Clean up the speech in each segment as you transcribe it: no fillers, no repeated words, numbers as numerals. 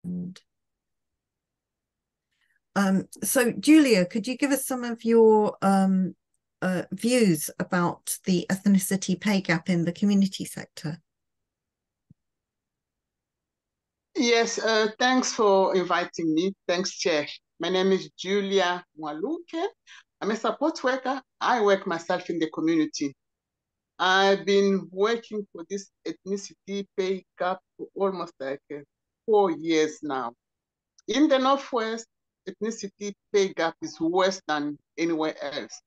And so, Julia, could you give us some of your views about the ethnicity pay gap in the community sector? Yes, thanks for inviting me. Thanks, Chair. My name is Julia Mwaluke. I'm a support worker. I work myself in the community. I've been working for this ethnicity pay gap for almost like 4 years now. In the Northwest, ethnicity pay gap is worse than anywhere else.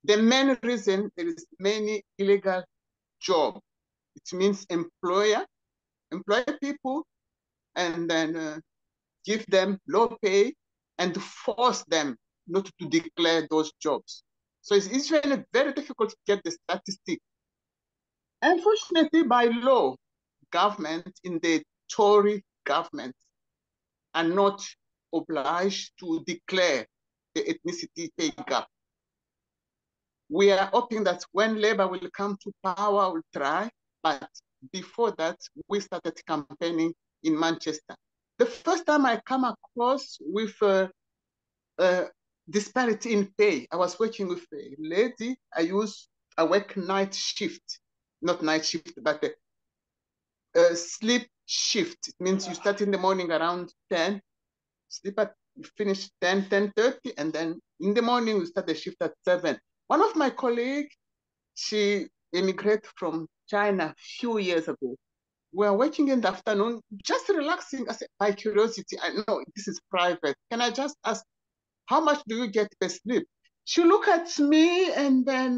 The main reason there is many illegal jobs. It means employ people and then give them low pay and force them not to declare those jobs. So it's really very difficult to get the statistic. Unfortunately, by law, government in the Tory government are not obliged to declare the ethnicity pay gap. We are hoping that when Labour will come to power, we'll try, but before that, we started campaigning in Manchester. The first time I come across with disparity in pay, I was working with a lady. I work night shift, not night shift, but sleep shift. It means you start in the morning around 10, sleep at you finish 10, 10:30, and then in the morning we start the shift at 7. One of my colleagues, she immigrated from China a few years ago. We are working in the afternoon, just relaxing. I said, by curiosity, I know this is private. Can I just ask, how much do you get per sleep? She looked at me and then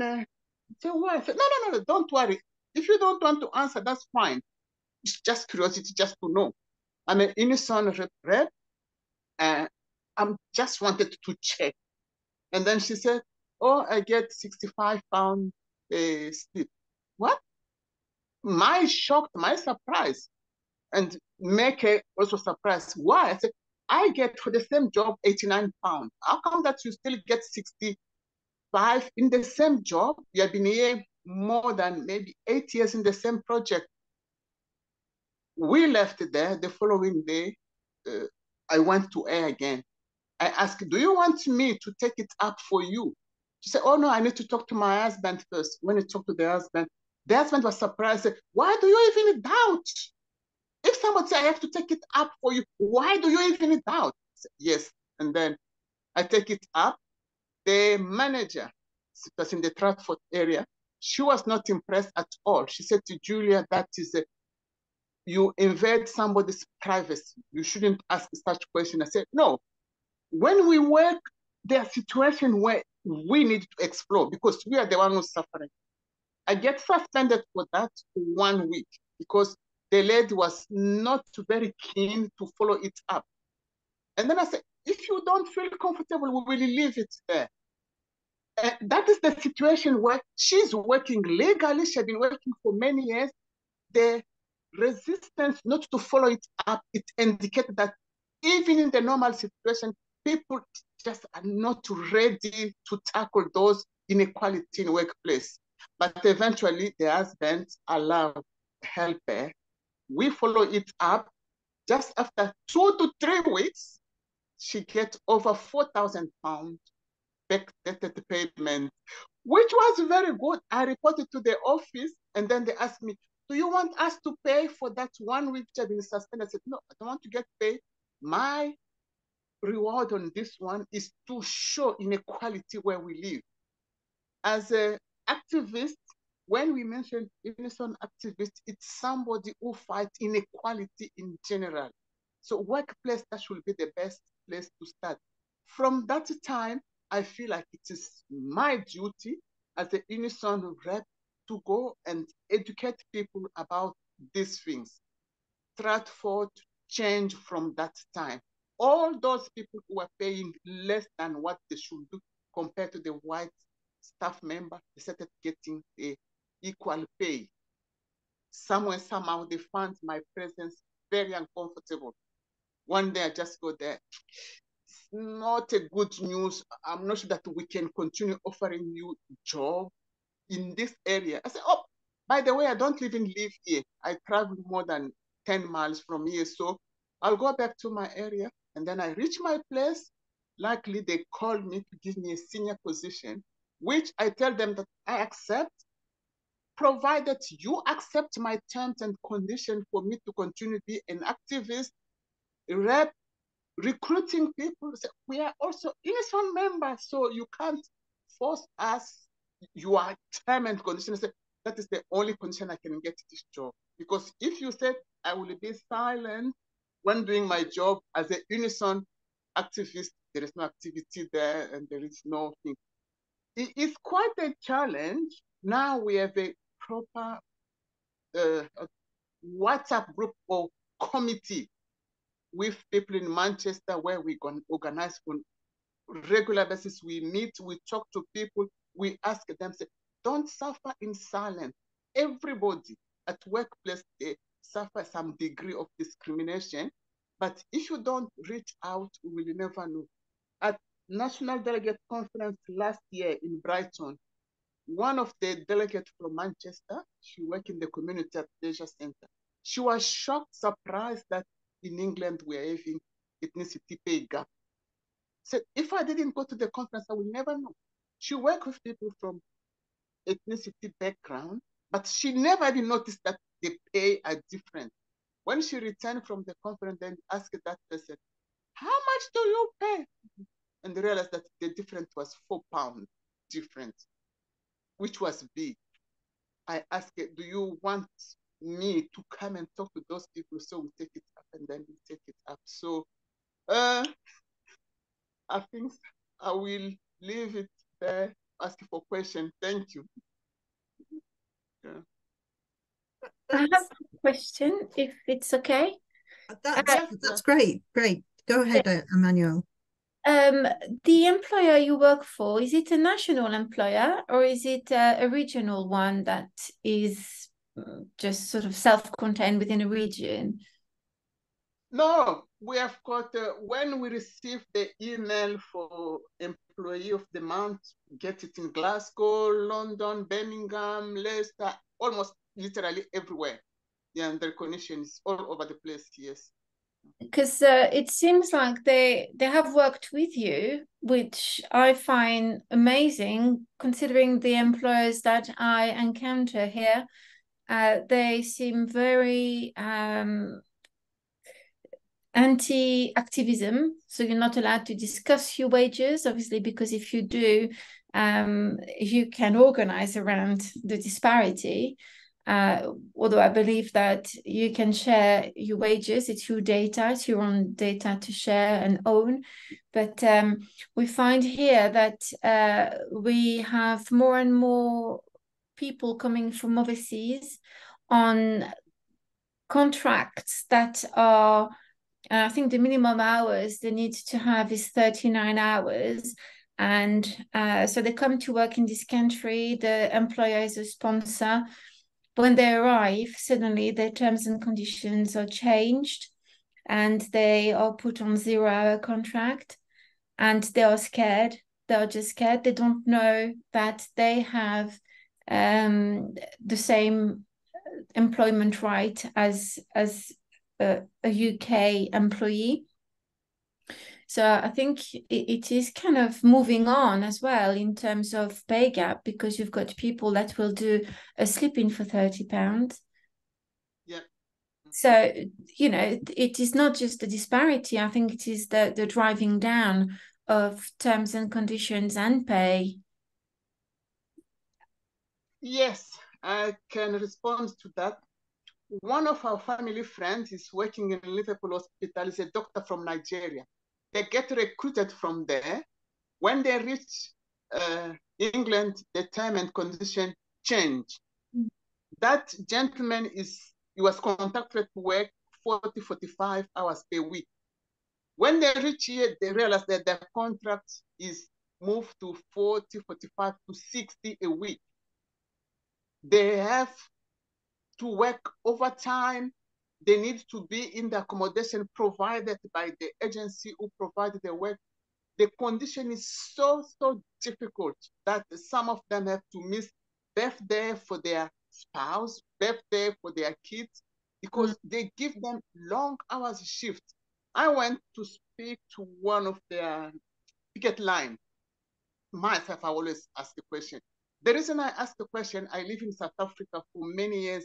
said, well, I said, no, don't worry. If you don't want to answer, that's fine. It's just curiosity, just to know. I'm an UNISON rep, and I just wanted to check. And then she said, oh, I get 65 pounds sleep. What? My shocked, my surprise, and make her also surprised. Why? I said, I get for the same job 89 pounds. How come that you still get 65 in the same job? You have been here more than maybe 8 years in the same project. We left there. The following day, I went to her again. I asked, do you want me to take it up for you? She said, oh no, I need to talk to my husband first. When I talked to the husband was surprised. Said, why do you even doubt? If somebody says I have to take it up for you, why do you even doubt? I said, yes. And then I take it up. The manager, was in the Stratford area, she was not impressed at all. She said to Julia, that is you invade somebody's privacy. You shouldn't ask such question. I said, no. When we work, there are situations where we need to explore because we are the one who's suffering. I get suspended for that for 1 week because the lady was not very keen to follow it up. And then I said, if you don't feel comfortable, we will leave it there. That is the situation where she's working legally. She's been working for many years. The resistance not to follow it up, it indicates that even in the normal situation, people just are not ready to tackle those inequality in workplace. But eventually, the husband allowed help her. We follow it up. Just after 2 to 3 weeks, she gets over £4,000 backdated payment, which was very good. I reported to the office, and then they asked me, do you want us to pay for that 1 week which I've been suspended? I said, no, I don't want to get paid. My reward on this one is to show inequality where we live. As an activist, when we mention UNISON activist, it's somebody who fights inequality in general. So workplace, that should be the best place to start. From that time, I feel like it is my duty as a UNISON rep to go and educate people about these things. Stratford changed from that time. All those people who are paying less than what they should do compared to the white staff member, they started getting the equal pay. Somewhere, somehow, they found my presence very uncomfortable. One day I just go there. It's not a good news. I'm not sure that we can continue offering you a job in this area. I said, oh, by the way, I don't even live here. I travel more than 10 miles from here. So I'll go back to my area, and then I reach my place. Likely they call me to give me a senior position, which I tell them that I accept, provided you accept my terms and conditions for me to continue to be an activist, rep, recruiting people. We are also UNISON members, so you can't force us your term and conditions. That is the only condition I can get this job. Because if you said I will be silent when doing my job as a UNISON activist, there is no activity there and there is no thing. It is quite a challenge. Now we have a proper WhatsApp group or committee with people in Manchester where we can organize on regular basis. We meet, we talk to people, we ask them, say, don't suffer in silence. Everybody at workplace, they suffer some degree of discrimination, but if you don't reach out, we will never know. At National Delegate Conference last year in Brighton, one of the delegates from Manchester, she worked in the community at leisure center. She was shocked, surprised that in England we're having ethnicity pay gap. Said, if I didn't go to the conference, I will never know. She worked with people from ethnicity background, but she never even noticed that the pay are different. When she returned from the conference, then asked that person, how much do you pay? And they realized that the difference was £4 different, which was big. I asked her, do you want me to come and talk to those people? So we take it up and then we take it up. So I think I will leave it there, asking for questions. Thank you. Yeah. I have a question, if it's okay. That's great. Great. Go ahead, Emmanuel. The employer you work for, is it a national employer or is it a regional one that is just sort of self-contained within a region? No, we have got, when we receive the email for Employee of the Month, get it in Glasgow, London, Birmingham, Leicester, almost literally everywhere. Yeah, and the recognition is all over the place, yes. Because it seems like they have worked with you, which I find amazing, considering the employers that I encounter here. They seem very anti-activism, so you're not allowed to discuss your wages, obviously, because if you do, you can organize around the disparity. Although I believe that you can share your wages, it's your data, it's your own data to share and own. But we find here that we have more and more people coming from overseas on contracts that are, I think the minimum hours they need to have is 39 hours. And so they come to work in this country, the employer is a sponsor. When they arrive, suddenly their terms and conditions are changed and they are put on 0-hour contract and they are scared. They are just scared. They don't know that they have the same employment right as a UK employee. So I think it is kind of moving on as well in terms of pay gap, because you've got people that will do a sleep-in for £30. Yeah. So, you know, it is not just the disparity. I think it is the driving down of terms and conditions and pay. Yes, I can respond to that. One of our family friends is working in Liverpool Hospital. He's a doctor from Nigeria. They get recruited from there. When they reach England, the term and condition change. That gentleman he was contracted to work 40, 45 hours a week. When they reach here, they realize that their contract is moved to 40, 45 to 60 a week. They have to work overtime. They need to be in the accommodation provided by the agency who provided the work. The condition is so difficult that some of them have to miss birthday for their spouse, birthday for their kids. because they give them long hours shift. I went to speak to one of their picket line. Myself, I always ask the question. The reason I ask the question, I live in South Africa for many years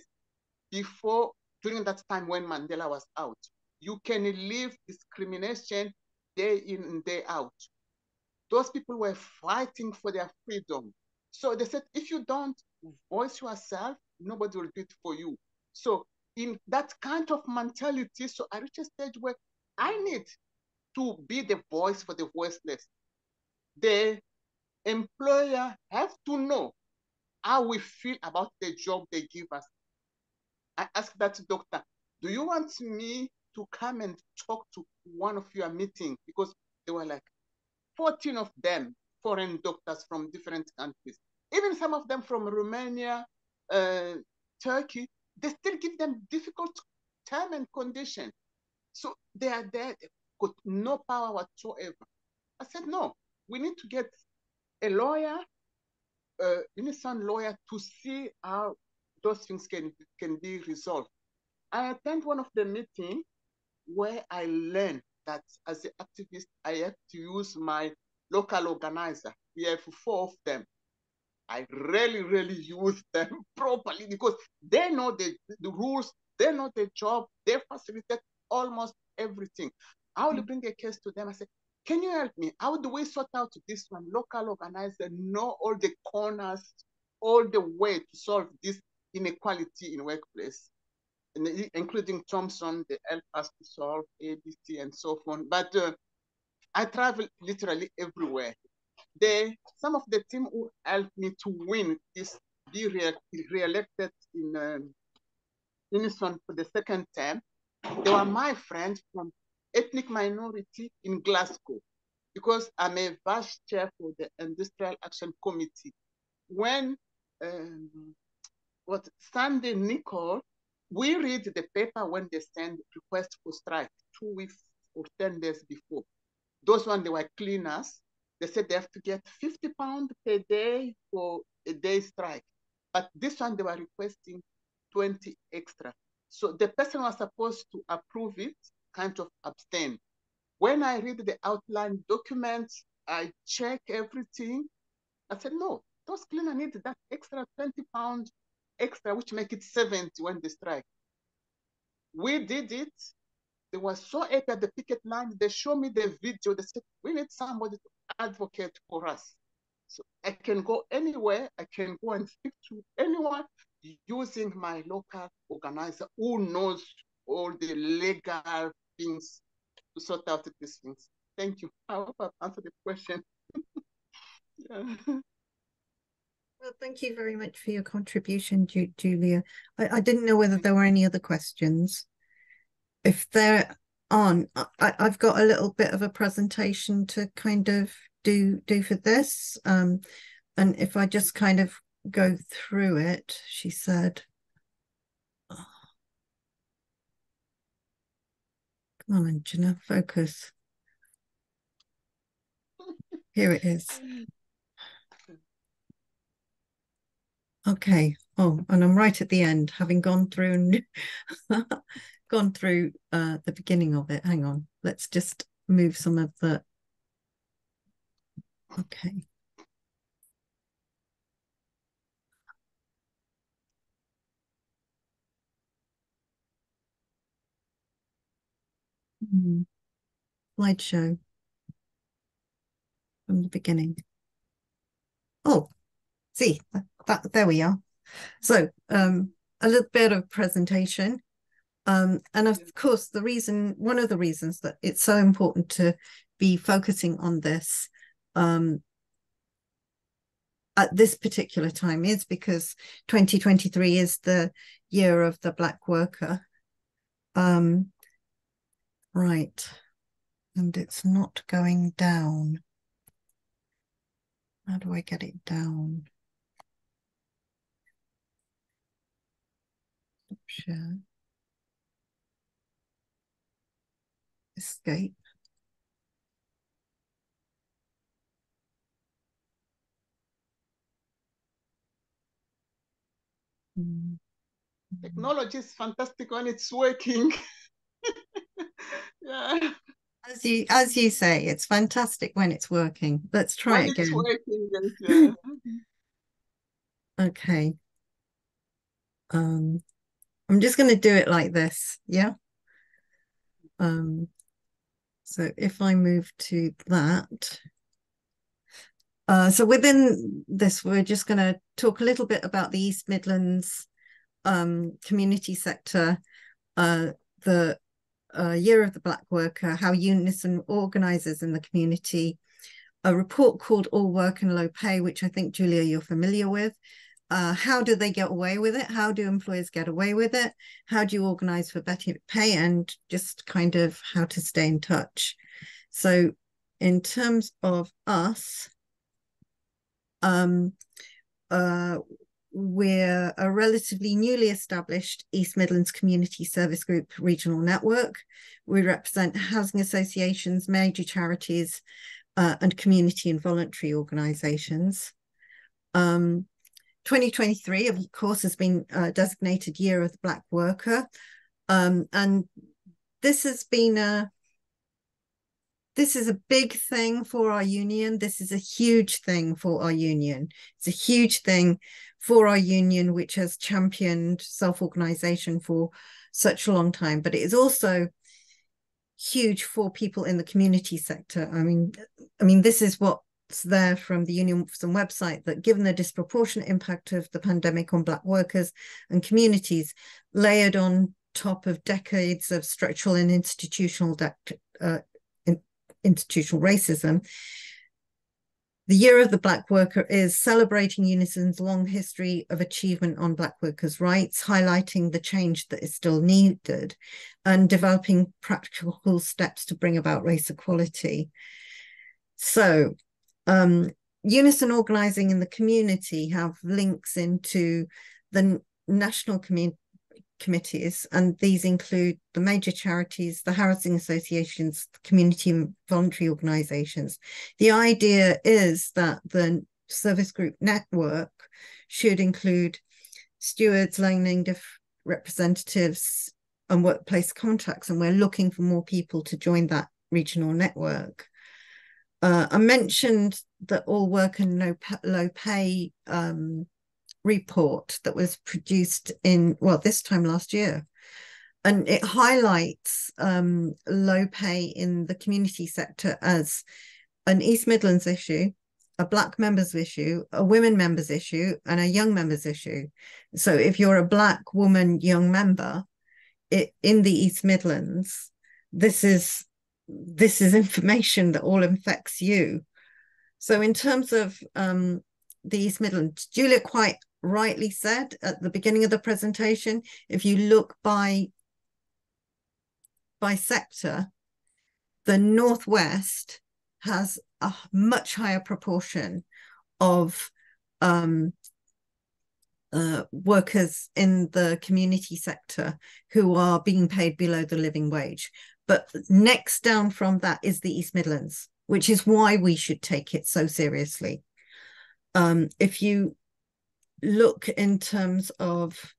before, during that time when Mandela was out. You can live discrimination day in and day out. Those people were fighting for their freedom. So they said, if you don't voice yourself, nobody will do it for you. So in that kind of mentality, so I reached a stage where I need to be the voice for the voiceless. The employer have to know how we feel about the job they give us. I asked that doctor, do you want me to come and talk to one of your meetings? Because they were like 14 of them, foreign doctors from different countries. Even some of them from Romania, Turkey, they still give them difficult term and condition. So they are there, got no power whatsoever. I said, no, we need to get a lawyer, UNISON lawyer, to see how those things can be resolved. I attend one of the meetings where I learned that as an activist, I have to use my local organizer. We have 4 of them. I really use them properly because they know the rules, they know the job, they facilitate almost everything. I will bring a case to them. I say, can you help me? How do we sort out this one? Local organizer know all the corners, all the way to solve this inequality in workplace, including Thompson, they help us to solve ABC and so on. But I travel literally everywhere. Some of the team who helped me to win this, be re-elected in UNISON for the second term, they were my friends from ethnic minority in Glasgow, because I'm a vice chair for the Industrial Action Committee. When Sunday Nicole, we read the paper when they send request for strike 2 weeks or 10 days before. Those ones, they were cleaners. They said they have to get £50 per day for a day strike. But this one, they were requesting 20 extra. So the person was supposed to approve it, kind of abstain. When I read the outline documents, I check everything. I said, no, those cleaners need that extra £20 extra, which make it 70 when they strike. We did it. They were so happy at the picket line. They showed me the video. They said, we need somebody to advocate for us. So I can go anywhere. I can go and speak to anyone using my local organizer who knows all the legal things to sort out these things. Thank you. I hope I've answered the question. Yeah. Well, thank you very much for your contribution, Julia. I didn't know whether there were any other questions. If there aren't, I've got a little bit of a presentation to kind of do for this. And if I just kind of go through it, she said, oh, come on, Jenna, focus. Here it is. Okay. Oh, and I'm right at the end, having gone through gone through the beginning of it. Hang on. Let's just move some of the. Okay. Slideshow from the beginning. Oh, see that there we are. So a little bit of presentation. And of course, one of the reasons that it's so important to be focusing on this at this particular time is because 2023 is the year of the Black worker. Right. And it's not going down. How do I get it down? Stop share. Escape. Technology is fantastic when it's working. Yeah. As you say, it's fantastic when it's working. Let's try When it it's again. working, yes, yeah. Okay. I'm just going to do it like this. Yeah. So if I move to that, so within this, we're just going to talk a little bit about the East Midlands community sector, the Year of the Black Worker, how UNISON organises in the community, a report called All Work and Low Pay, which I think, Julia, you're familiar with. How do they get away with it? How do employers get away with it? How do you organise for better pay? And just kind of how to stay in touch. So in terms of us, we're a relatively newly established East Midlands Community Service Group regional network. We represent housing associations, major charities, and community and voluntary organisations. 2023, of course, has been designated Year of the Black Worker. And this has been this is a big thing for our union. This is a huge thing for our union. It's a huge thing for our union, which has championed self-organisation for such a long time. But it is also huge for people in the community sector. I mean, this is what's there from the UNISON website, that given the disproportionate impact of the pandemic on Black workers and communities, layered on top of decades of structural and institutional racism, the Year of the Black Worker is celebrating UNISON's long history of achievement on Black workers' rights, highlighting the change that is still needed, and developing practical steps to bring about race equality. So, UNISON organising in the community have links into the national committees, and these include the major charities, the housing associations, the community and voluntary organisations. The idea is that the service group network should include stewards, learning representatives, and workplace contacts, and we're looking for more people to join that regional network. I mentioned the All Work and Low Pay report that was produced this time last year, and it highlights low pay in the community sector as an East Midlands issue, a Black members issue, a women members issue, and a young members issue. So if you're a Black woman young member in the East Midlands, this is information that all affects you. So in terms of the East Midlands, Julia quite rightly said at the beginning of the presentation, if you look by sector, the Northwest has a much higher proportion of workers in the community sector who are being paid below the living wage. But next down from that is the East Midlands, which is why we should take it so seriously. If you look in terms of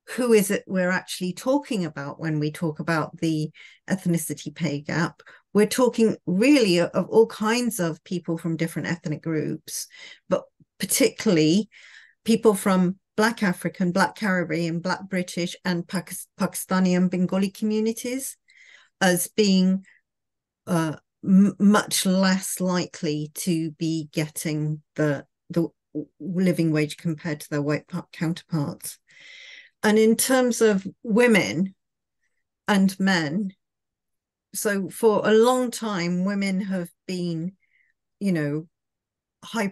who is it we're actually talking about when we talk about the ethnicity pay gap, we're talking really of all kinds of people from different ethnic groups, but particularly people from Black African, Black Caribbean, Black British, and Pakistani and Bengali communities as being much less likely to be getting the living wage compared to their white counterparts. And in terms of women and men, so for a long time, women have been, higher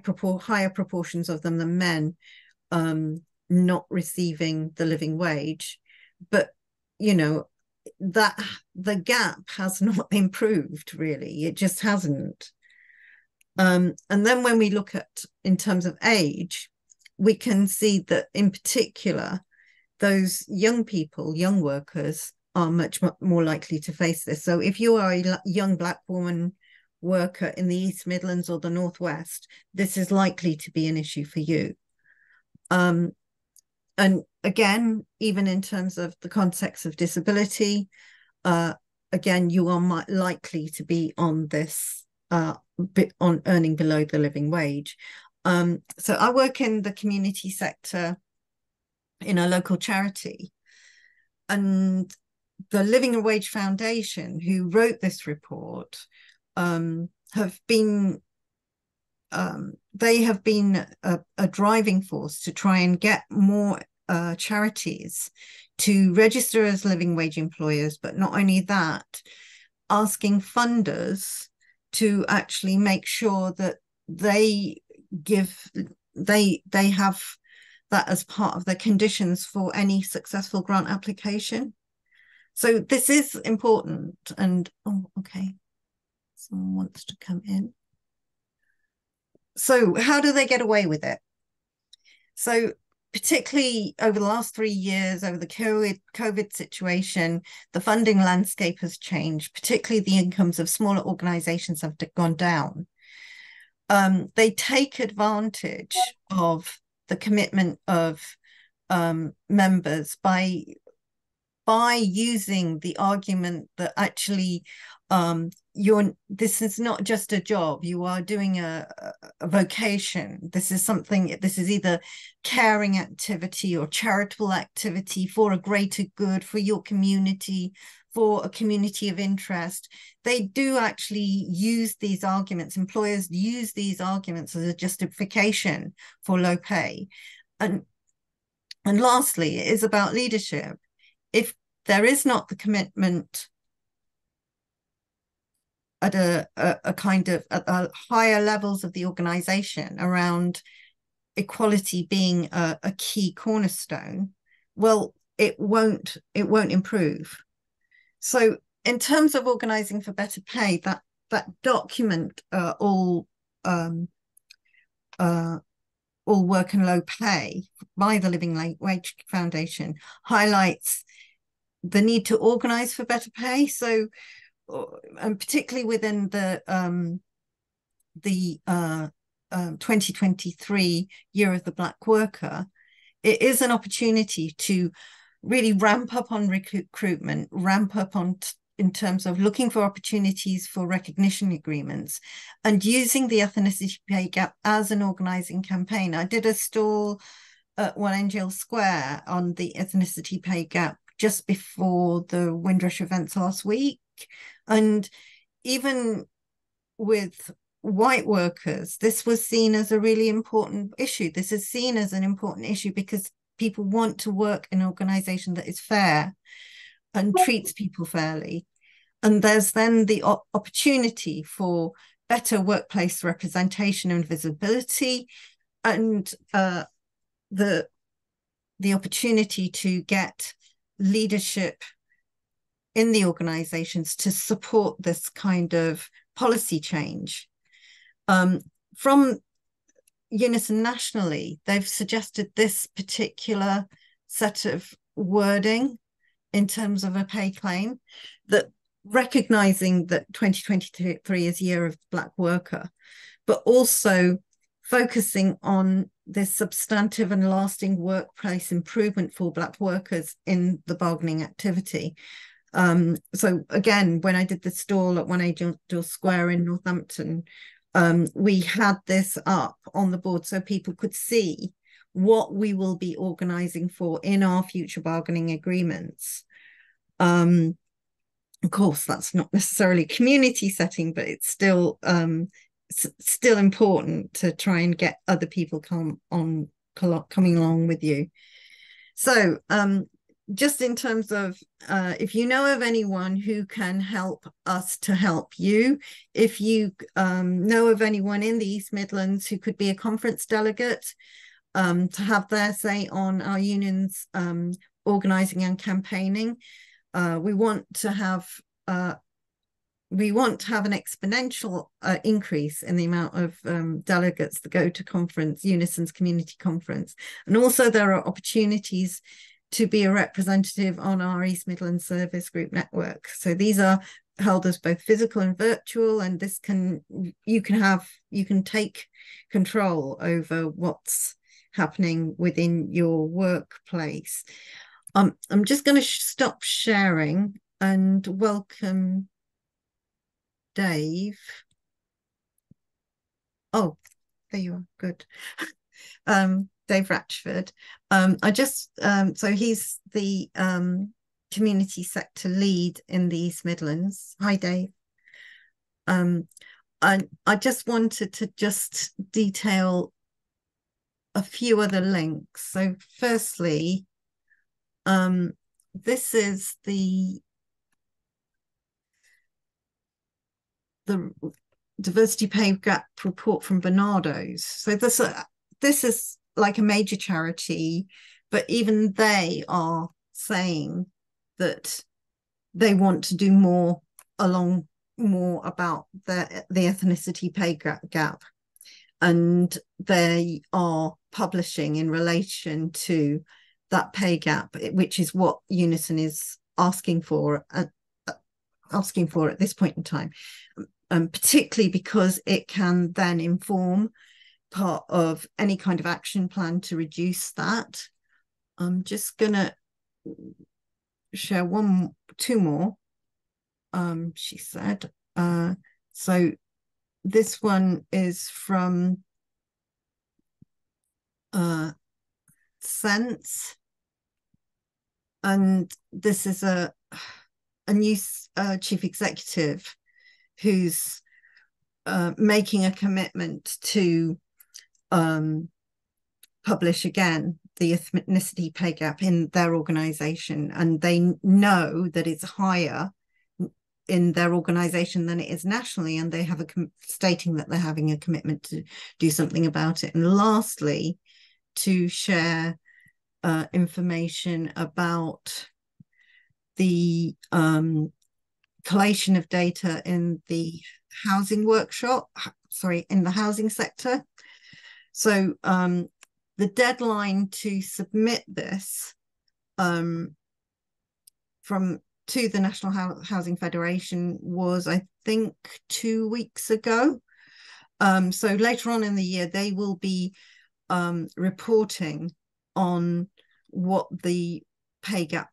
proportions of them than men not receiving the living wage. But, that the gap has not improved, really. It just hasn't. And then when we look at in terms of age, we can see that in particular, those young people, young workers, are much more likely to face this. So if you are a young Black woman worker in the East Midlands or the Northwest, this is likely to be an issue for you. And again, even in terms of the context of disability, again, you are likely to be on this on earning below the living wage. So I work in the community sector in a local charity, and the Living Wage Foundation, who wrote this report, have been they have been a driving force to try and get more charities to register as living wage employers, but not only that, asking funders to actually make sure that they have that as part of the conditions for any successful grant application. So this is important. And oh, okay, someone wants to come in. So how do they get away with it? So particularly over the last 3 years, over the COVID situation, the funding landscape has changed, particularly the incomes of smaller organizations have gone down. They take advantage of the commitment of members by using the argument that actually this is not just a job, you are doing a vocation. This is either caring activity or charitable activity for a greater good, for your community, for a community of interest. They do actually use these arguments. Employers use these arguments as a justification for low pay. And lastly, it is about leadership. If there is not the commitment at a kind of at the higher levels of the organization around equality being a key cornerstone, well, it won't improve. So in terms of organizing for better pay, that document, all work and low pay by the Living Wage Foundation, highlights the need to organize for better pay. So, and particularly within the 2023 year of the Black worker, it is an opportunity to really ramp up on recruitment, ramp up on in terms of looking for opportunities for recognition agreements and using the ethnicity pay gap as an organizing campaign. I did a stall at One Angel Square on the ethnicity pay gap just before the Windrush events last week. And even with white workers, this was seen as a really important issue. This is seen as an important issue because people want to work in an organization that is fair and treats people fairly. And there's then the opportunity for better workplace representation and visibility, and the opportunity to get leadership in the organizations to support this kind of policy change. From UNISON nationally, they've suggested this particular set of wording in terms of a pay claim, that recognizing that 2023 is year of Black worker, but also focusing on this substantive and lasting workplace improvement for Black workers in the bargaining activity. So again, when I did the stall at One Angel Square in Northampton, we had this up on the board so people could see what we will be organising for in our future bargaining agreements. Of course, that's not necessarily community setting, but it's still important to try and get other people coming along with you. So just in terms of if you know of anyone who can help us to help you, if you know of anyone in the East Midlands who could be a conference delegate to have their say on our union's organising and campaigning, we want to have an exponential increase in the amount of delegates that go to conference, UNISON's community conference. And also there are opportunities to be a representative on our East Midlands Service Group network. So these are held as both physical and virtual, and you can take control over what's happening within your workplace. I'm just going to stop sharing and welcome Dave. Oh, there you are. Good. Dave Ratchford. So he's the community sector lead in the East Midlands. Hi, Dave. I just wanted to just detail a few other links. So firstly, this is the diversity pay gap report from Barnardo's. So this is like a major charity, but even they are saying that they want to do more about the ethnicity pay gap, and they are publishing in relation to that pay gap, which is what UNISON is asking for at this point in time, particularly because it can then inform part of any kind of action plan to reduce that. I'm just gonna share two more. She said, so this one is from Sense, and this is a new chief executive who's making a commitment to publish again the ethnicity pay gap in their organization, and they know that it's higher in their organization than it is nationally, and they have stating that they're having a commitment to do something about it. And lastly, to share information about the collation of data in the housing in the housing sector. So the deadline to submit this to the National Housing Federation was, I think, 2 weeks ago. So later on in the year, they will be reporting on what the pay gap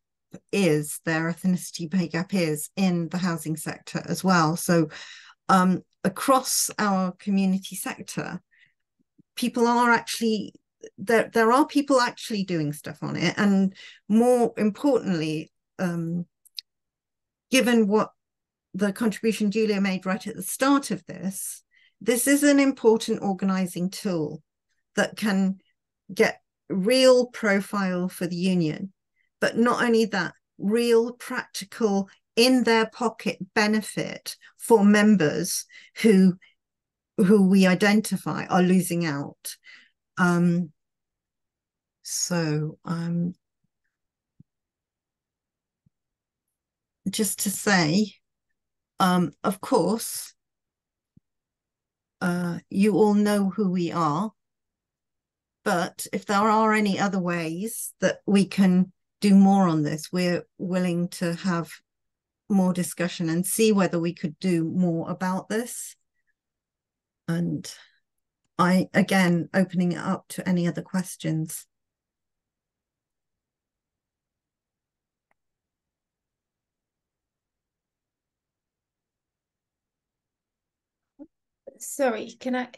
is, their ethnicity pay gap is in the housing sector as well. So across our community sector, people are actually, there are people actually doing stuff on it. And more importantly, given what the contribution Julia made right at the start of this is an important organizing tool that can get real profile for the union, but not only that, real practical in their pocket benefit for members who we identify are losing out. Just to say, of course, you all know who we are, but if there are any other ways that we can do more on this, we're willing to have more discussion and see whether we could do more about this. And again, opening it up to any other questions. Sorry, can I?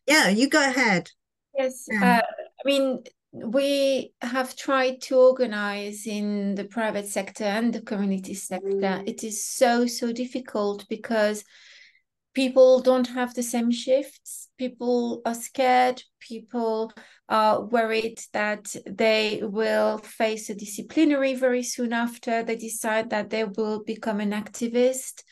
Yeah, you go ahead. Yes, I mean, we have tried to organize in the private sector and the community sector. It is so difficult because people don't have the same shifts. People are scared. People are worried that they will face a disciplinary very soon after they decide that they will become an activist,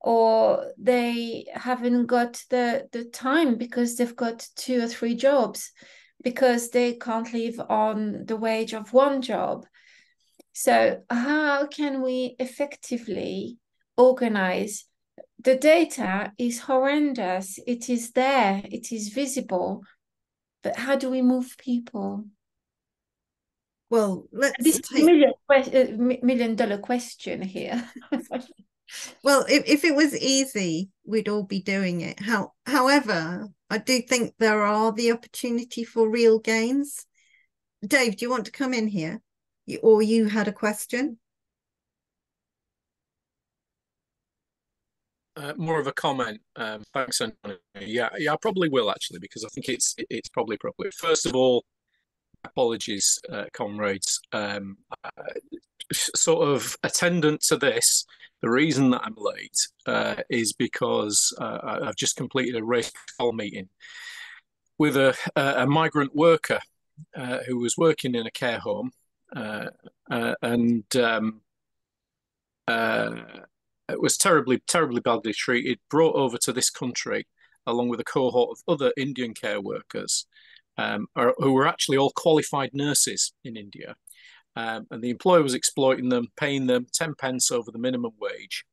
or they haven't got the time because they've got 2 or 3 jobs, because they can't live on the wage of one job. So how can we effectively organize? The data is horrendous. It is there. It is visible. But how do we move people? Well, this is a million-dollar question here. Well, if it was easy, we'd all be doing it. However, I do think there are the opportunity for real gains. Dave, do you want to come in here? Or you had a question? More of a comment. Thanks, Anthony. Yeah, I probably will actually, because I think it's probably appropriate. First of all, apologies, comrades. Sort of attendant to this, the reason that I'm late is because I've just completed a race call meeting with a migrant worker who was working in a care home, and it was terribly badly treated, brought over to this country along with a cohort of other Indian care workers who were actually all qualified nurses in India. And the employer was exploiting them, paying them 10 pence over the minimum wage.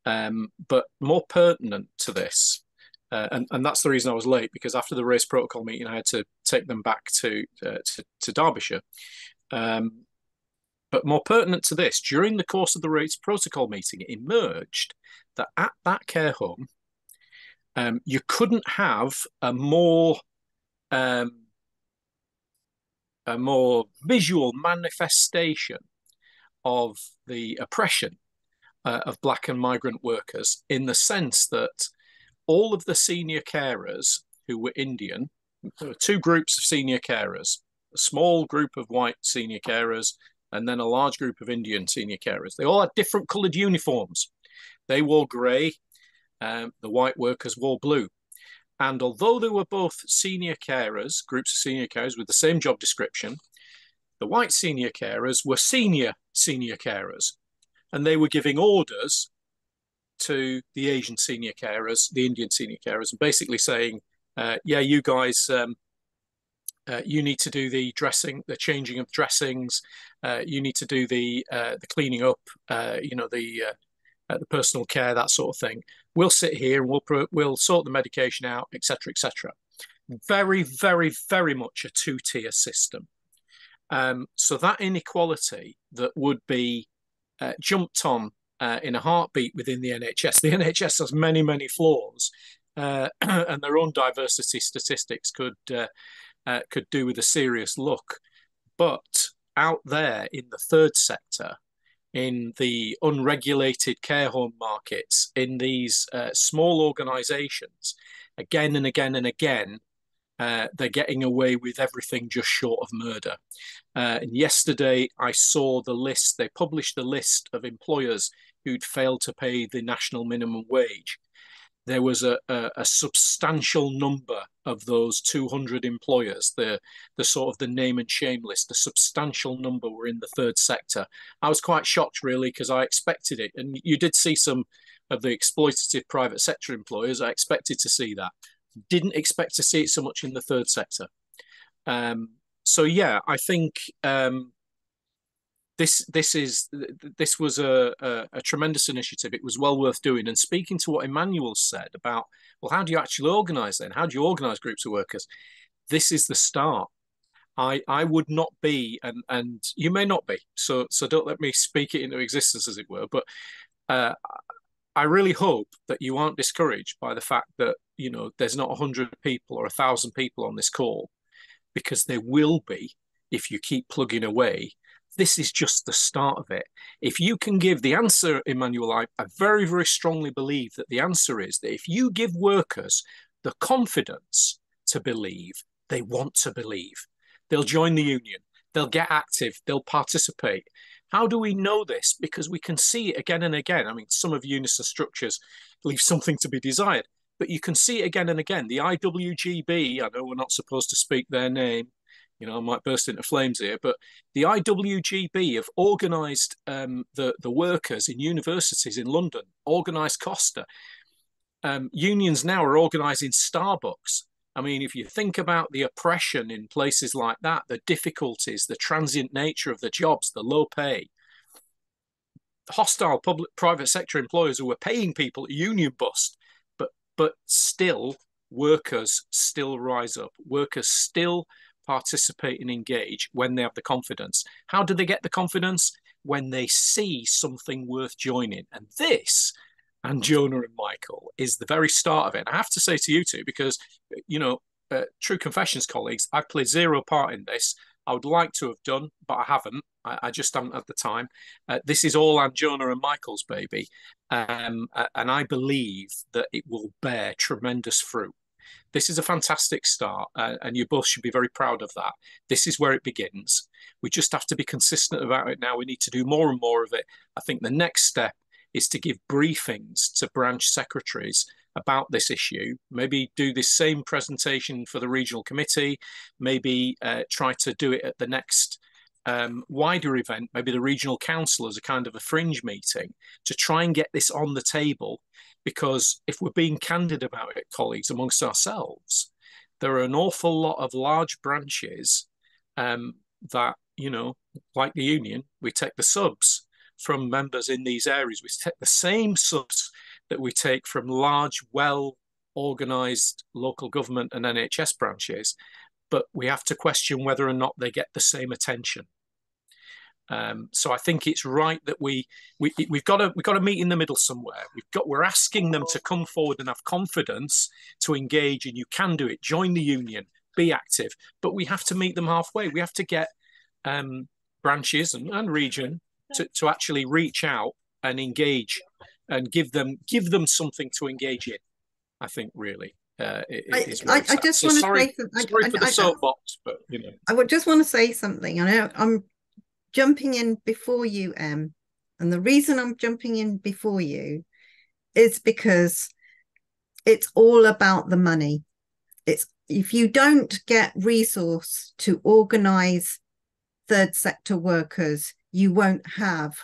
But more pertinent to this, and that's the reason I was late, because after the race protocol meeting, I had to take them back to Derbyshire. But more pertinent to this, during the course of the race protocol meeting, it emerged that at that care home, you couldn't have a more visual manifestation of the oppression of Black and migrant workers, in the sense that all of the senior carers who were Indian, there were two groups of senior carers, a small group of white senior carers, and then a large group of Indian senior carers. They all had different coloured uniforms. They wore grey, the white workers wore blue. And although they were both senior carers, groups of senior carers with the same job description, the white senior carers were senior carers. And they were giving orders to the Asian senior carers, the Indian senior carers, and basically saying, yeah, you guys, you need to do the dressing, the changing of dressings. You need to do the cleaning up, the personal care, that sort of thing. We'll sit here and we'll sort the medication out, etc., etc. Very, very, very much a two-tier system. So that inequality that would be jumped on in a heartbeat within the NHS. The NHS has many, many flaws, and their own diversity statistics could do with a serious look. But out there in the third sector, in the unregulated care home markets, in these small organisations, again and again and again, they're getting away with everything just short of murder. And yesterday I saw the list, they published the list of employers who'd failed to pay the national minimum wage. There was a substantial number of those 200 employers, the sort of the name and shame list, a substantial number were in the third sector. I was quite shocked, really, because I expected it. And you did see some of the exploitative private sector employers. I expected to see that. Didn't expect to see it so much in the third sector. So yeah, I think this was a tremendous initiative. It was well worth doing. And speaking to what Emmanuel said about, well, how do you actually organise then? How do you organise groups of workers? This is the start. I would not be, and you may not be, so don't let me speak it into existence, as it were, but I really hope that you aren't discouraged by the fact that, you know, there's not 100 people or 1,000 people on this call, because there will be if you keep plugging away. This is just the start of it. If you can give the answer, Emmanuel, I very, very strongly believe that the answer is that if you give workers the confidence to believe, they want to believe. They'll join the union. They'll get active. They'll participate. How do we know this? Because we can see it again and again. I mean, some of UNISON structures leave something to be desired, but you can see it again and again. The IWGB, I know we're not supposed to speak their name, you know, I might burst into flames here, but the IWGB have organised the workers in universities in London, organised Costa. Unions now are organising Starbucks. I mean, if you think about the oppression in places like that, the difficulties, the transient nature of the jobs, the low pay, hostile private sector employers who were paying people at union bust, but still, workers still rise up. Workers still participate and engage when they have the confidence. How do they get the confidence? When they see something worth joining. And this, and Jonah and Michael, is the very start of it. And I have to say to you two, because true confessions, colleagues, I played zero part in this. I would like to have done, but I haven't. I just haven't at the time. This is all Anjona and Michael's baby. And I believe that it will bear tremendous fruit. This is a fantastic start, and you both should be very proud of that. This is where it begins. We just have to be consistent about it now. We need to do more and more of it. I think the next step is to give briefings to branch secretaries about this issue, maybe do this same presentation for the regional committee, maybe try to do it at the next wider event, maybe the regional council as a kind of a fringe meeting, to try and get this on the table. Because if we're being candid about it, colleagues, amongst ourselves, there are an awful lot of large branches that, like the union, we take the subs from members in these areas. We take the same subs that we take from large, well-organised local government and NHS branches, but we have to question whether or not they get the same attention. So I think it's right that we've got to meet in the middle somewhere. We're asking them to come forward and have confidence to engage, and you can do it. Join the union, be active, but we have to meet them halfway. We have to get branches and region to actually reach out and engage and give them something to engage in. I think really. I just want to say something. Sorry for the soapbox, but I would just want to say something. I know I'm jumping in before you, and the reason I'm jumping in before you is because it's all about the money. It's if you don't get resource to organise third sector workers, you won't have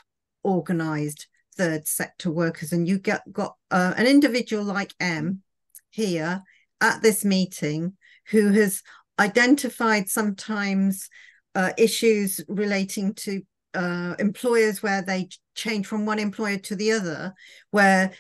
organised third sector workers, and you got an individual like M here at this meeting who has identified sometimes issues relating to employers where they change from one employer to the other, where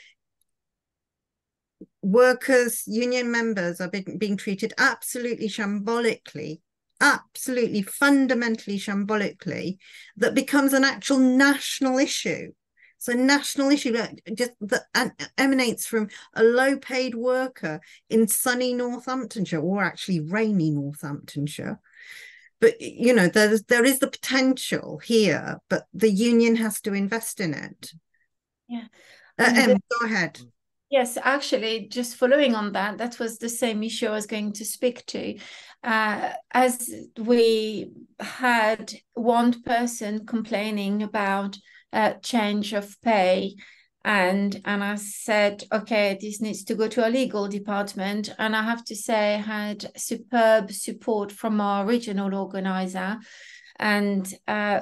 workers, union members are being treated absolutely shambolically, absolutely fundamentally shambolically, that becomes an actual national issue. It's a national issue that emanates from a low-paid worker in sunny Northamptonshire, or actually rainy Northamptonshire. But, there is the potential here, but the union has to invest in it. Yeah. Go ahead. Yes, actually, just following on that was the same issue I was going to speak to. As we had one person complaining about change of pay, and I said, okay, this needs to go to our legal department. And I have to say, I had superb support from our regional organizer. And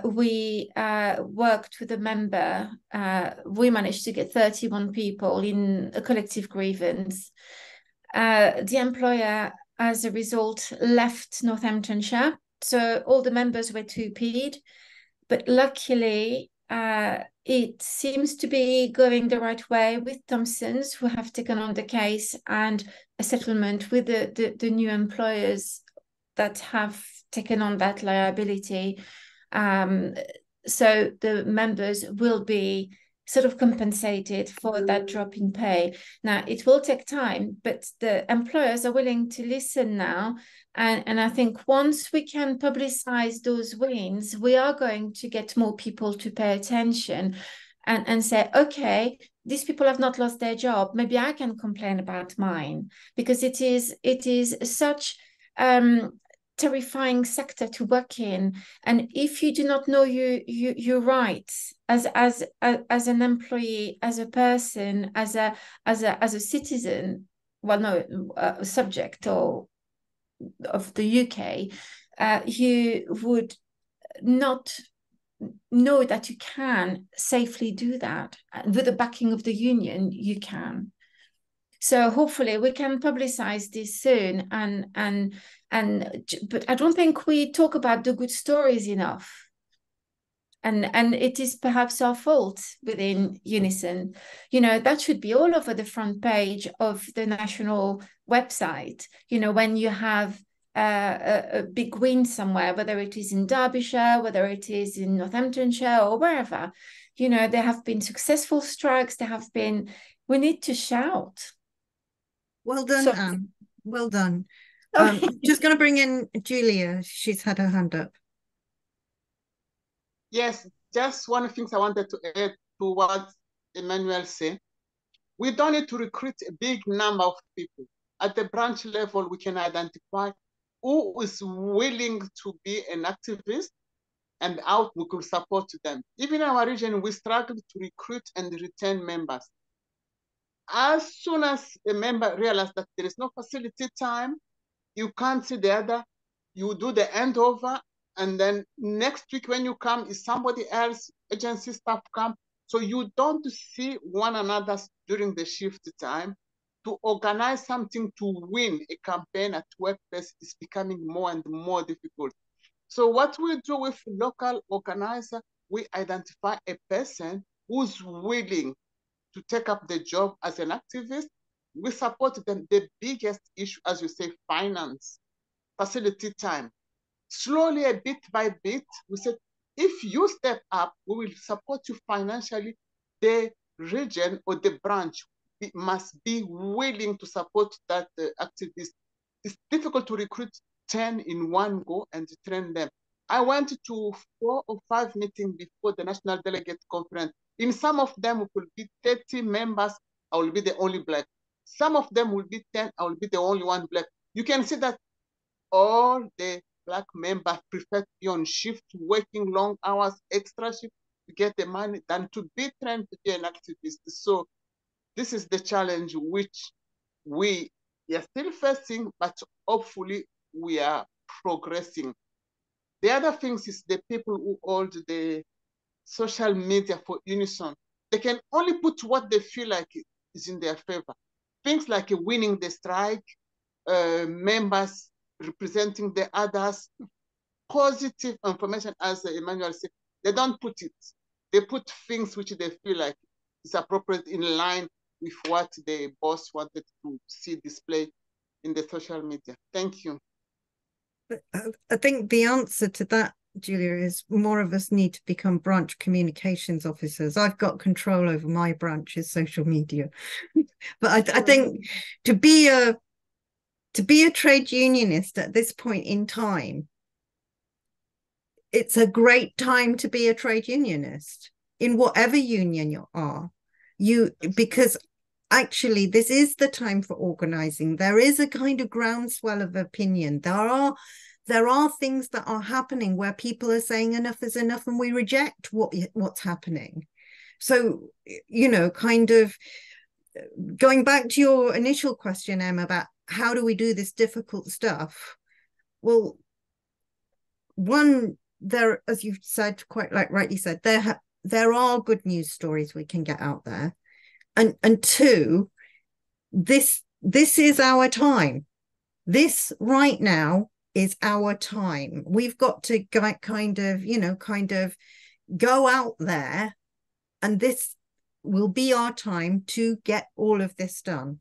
we worked with a member. We managed to get 31 people in a collective grievance. The employer, as a result, left Northamptonshire. So all the members were 2P'd. But luckily, it seems to be going the right way with Thompson's, who have taken on the case, and a settlement with the new employers that have taken on that liability. So the members will be sort of compensated for that drop in pay. Now, it will take time, but the employers are willing to listen now. And I think once we can publicize those wins, we are going to get more people to pay attention and say, okay, these people have not lost their job. Maybe I can complain about mine, because it is such terrifying sector to work in. And if you do not know your rights as an employee, as a person, as a citizen, a subject of the UK, you would not know that you can safely do that. With the backing of the union, you can. So hopefully we can publicize this soon, but I don't think we talk about the good stories enough. And it is perhaps our fault within Unison. That should be all over the front page of the national website. When you have a big win somewhere, whether it is in Derbyshire, whether it is in Northamptonshire or wherever, there have been successful strikes. We need to shout. Well done, So, Anne. Well done. Okay. Just going to bring in Julia. She's had her hand up. Yes, just one of the things I wanted to add to what Emmanuel said. We don't need to recruit a big number of people. At the branch level, we can identify who is willing to be an activist, and out we could support them. Even in our region, we struggle to recruit and retain members. As soon as a member realizes that there is no facility time, you can't see the other, you do the handover, and then next week when you come, is somebody else, agency staff come. So you don't see one another during the shift time. To organize something to win a campaign at workplace is becoming more and more difficult. So what we do with local organizer, we identify a person who's willing to take up the job as an activist. We support them. The biggest issue, as you say, finance, facility time. Slowly, a bit by bit, we said, if you step up, we will support you financially. The region or the branch must be willing to support that activist. It's difficult to recruit 10 in one go and train them. I went to 4 or 5 meetings before the National Delegate Conference. In some of them, it will be 30 members, I will be the only Black. Some of them will be 10, I will be the only one Black. You can see that all the Black members prefer to be on shift, working long hours, extra shift to get the money than to be trained to be an activist. So this is the challenge which we are still facing, but hopefully we are progressing. The other things is the people who hold the social media for Unison. They can only put what they feel like is in their favor. Things like winning the strike, members representing the others, positive information, as Emmanuel said, they don't put it. They put things which they feel like is appropriate in line with what the boss wanted to see displayed in the social media. Thank you. I think the answer to that, Julia, is more of us need to become branch communications officers. I've got control over my branch's social media. But I think to be a trade unionist at this point in time, it's a great time to be a trade unionist in whatever union you are. Because actually this is the time for organizing. There is a kind of groundswell of opinion. There are things that are happening where people are saying enough is enough and we reject what's happening. So, kind of going back to your initial question, Em, about how do we do this difficult stuff? Well, one, there, as you've said, quite like rightly said, there are good news stories we can get out there. And two, this is our time. This right now is our time. We've got to kind of go out there, and this will be our time to get all of this done.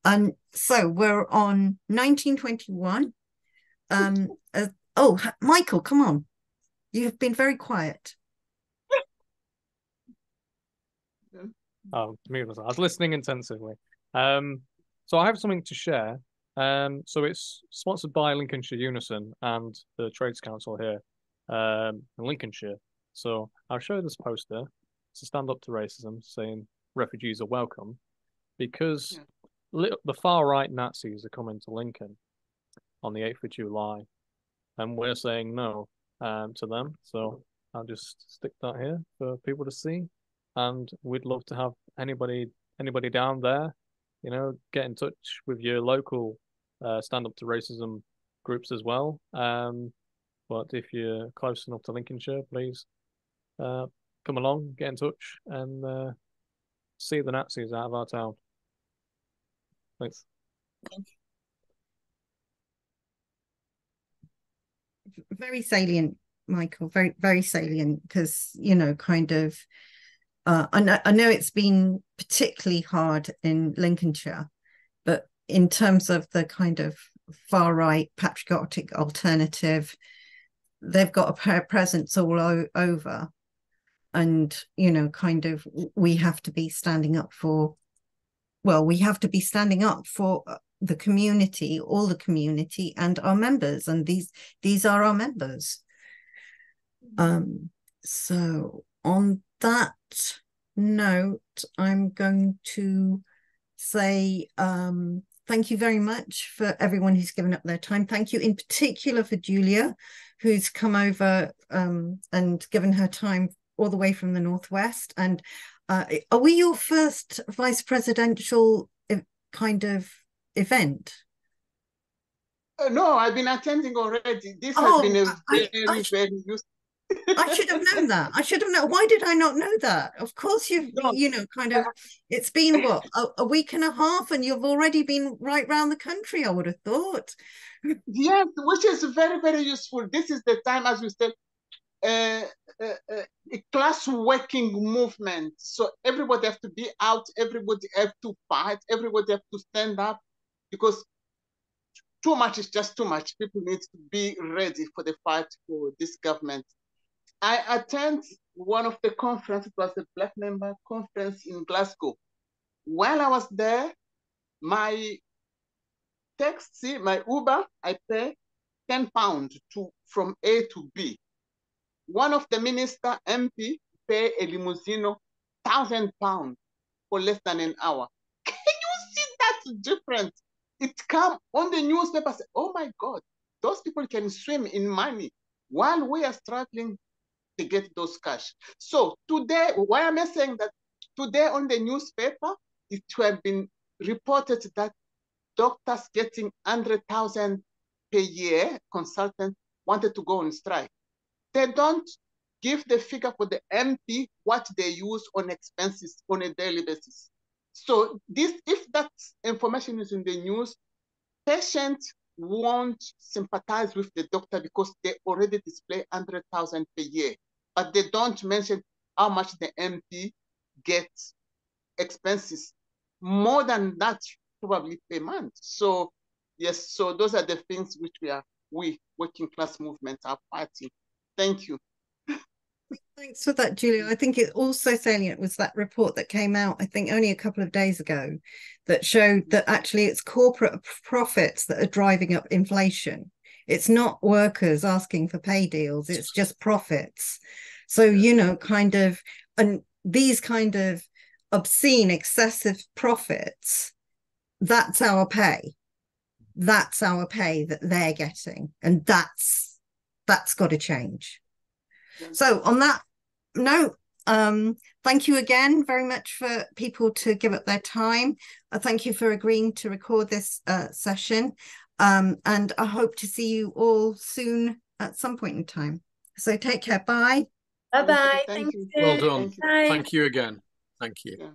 And so we're on 1921. Oh, Michael, come on. You've been very quiet. Oh, I was listening intensively. So I have something to share. So it's sponsored by Lincolnshire Unison and the Trades Council here in Lincolnshire. So I'll show you this poster. It's a stand up to racism saying refugees are welcome, because the far right Nazis are coming to Lincoln on the 8th of July, and we're saying no to them. So I'll just stick that here for people to see. And we'd love to have anybody down there, get in touch with your local stand up to racism groups as well. But if you're close enough to Lincolnshire, please come along, get in touch, and see the Nazis out of our town. Thanks. Very salient, Michael. Very, very salient, because kind of. I know it's been particularly hard in Lincolnshire, but in terms of the kind of far right patriotic alternative, they've got a presence all over, and kind of we have to be standing up for the community, all the community, and our members, and these are our members. So on that note, I'm going to say thank you very much for everyone who's given up their time. Thank you in particular for Julia, who's come over and given her time all the way from the Northwest. And are we your first vice presidential kind of event? No, I've been attending already. This has been a very useful. I should have known that. I should have known. Why did I not know that? Of course, you know, kind of, it's been what, a week and a half, and you've already been right round the country, I would have thought. Yes, which is very, very useful. This is the time, as we said, a class working movement. So everybody have to be out, everybody have to fight, everybody have to stand up, because too much is just too much. People need to be ready for the fight for this government. I attend one of the conferences. It was a Black Member Conference in Glasgow. While I was there, my taxi, my Uber, I pay £10 from A to B. One of the minister MP pay a limousine £1,000 for less than an hour. Can you see that's different? It come on the newspaper, say, oh my God, those people can swim in money while we are struggling to get those cash. So today, why am I saying that? Today on the newspaper, it has been reported that doctors getting 100,000 per year, consultants wanted to go on strike. They don't give the figure for the MP, what they use on expenses on a daily basis. So this, if that information is in the news, patients won't sympathize with the doctor because they already display 100,000 per year, but they don't mention how much the MP gets expenses. More than that, probably per month. So yes, so those are the things which we working class movement are fighting. Thank you. Thanks for that, Julia. I think it also salient was that report that came out, I think only a couple of days ago, that showed that actually it's corporate profits that are driving up inflation. It's not workers asking for pay deals, it's just profits. So, you know, kind of, and these kind of obscene, excessive profits, that's our pay. That's our pay that they're getting. And that's got to change. So on that note, thank you again very much for people to give up their time. Thank you for agreeing to record this session. And I hope to see you all soon at some point in time. So take care. Bye. Bye-bye. Thank you. Well done. Bye. Thank you again. Thank you. Yeah.